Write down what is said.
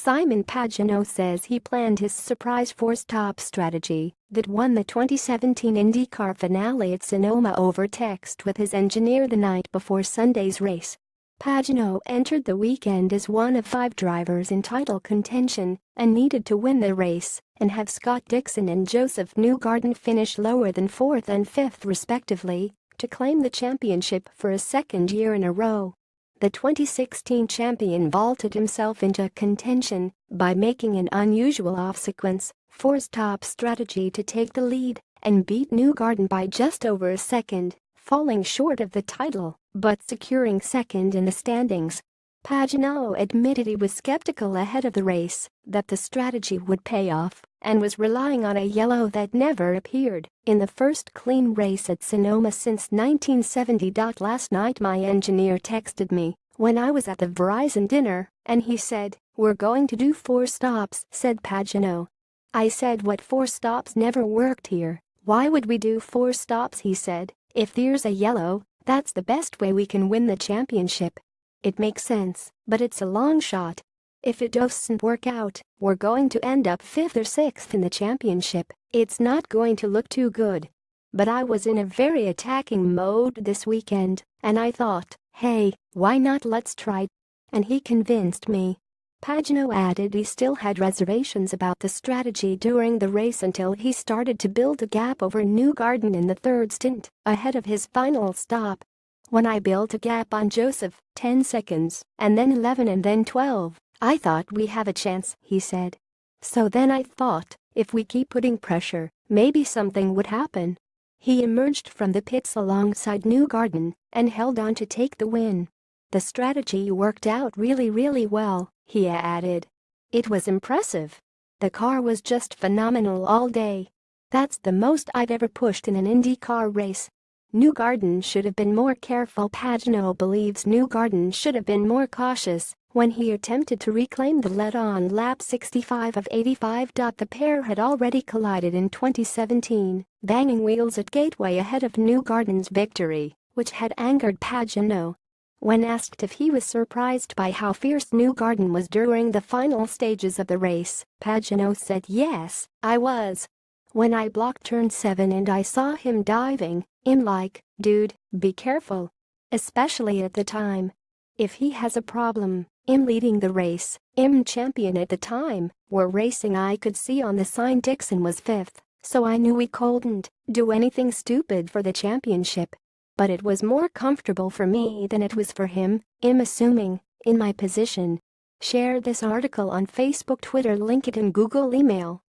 Simon Pagenaud says he planned his surprise four-stop strategy that won the 2017 IndyCar finale at Sonoma over text with his engineer the night before Sunday's race. Pagenaud entered the weekend as one of 5 drivers in title contention and needed to win the race and have Scott Dixon and Joseph Newgarden finish lower than 4th and 5th respectively to claim the championship for a second year in a row. The 2016 champion vaulted himself into contention by making an unusual off-sequence, four-stop strategy to take the lead and beat Newgarden by just over a second, falling short of the title but securing second in the standings. Pagenaud admitted he was skeptical ahead of the race that the strategy would pay off and was relying on a yellow that never appeared in the first clean race at Sonoma since 1970. Last night my engineer texted me when I was at the Verizon dinner and he said, "We're going to do 4 stops," said Pagenaud. I said, "What 4 stops never worked here. Why would we do 4 stops?" He said, "If there's a yellow, that's the best way we can win the championship. It makes sense, but it's a long shot. If it doesn't work out, we're going to end up 5th or 6th in the championship. It's not going to look too good." But I was in a very attacking mode this weekend, and I thought, "Hey, why not, let's try." And he convinced me. Pagenaud added he still had reservations about the strategy during the race until he started to build a gap over Newgarden in the 3rd stint, ahead of his final stop. "When I built a gap on Joseph, 10 seconds, and then 11 and then 12, I thought we have a chance," he said. "So then I thought, if we keep putting pressure, maybe something would happen." He emerged from the pits alongside Newgarden and held on to take the win. "The strategy worked out really well," he added. "It was impressive. The car was just phenomenal all day. That's the most I've ever pushed in an IndyCar race." Newgarden should have been more careful. Pagenaud believes Newgarden should have been more cautious when he attempted to reclaim the lead on lap 65 of 85. The pair had already collided in 2017, banging wheels at Gateway ahead of Newgarden's victory, which had angered Pagenaud. When asked if he was surprised by how fierce Newgarden was during the final stages of the race, Pagenaud said, "Yes, I was. When I blocked turn 7 and I saw him diving, I'm like, dude, be careful. Especially at the time. If he has a problem, I'm leading the race, I'm champion at the time, we're racing." I could see on the sign Dixon was 5th, so I knew we couldn't do anything stupid for the championship. But it was more comfortable for me than it was for him, I'm assuming, in my position. Share this article on Facebook, Twitter, LinkedIn, Google, email.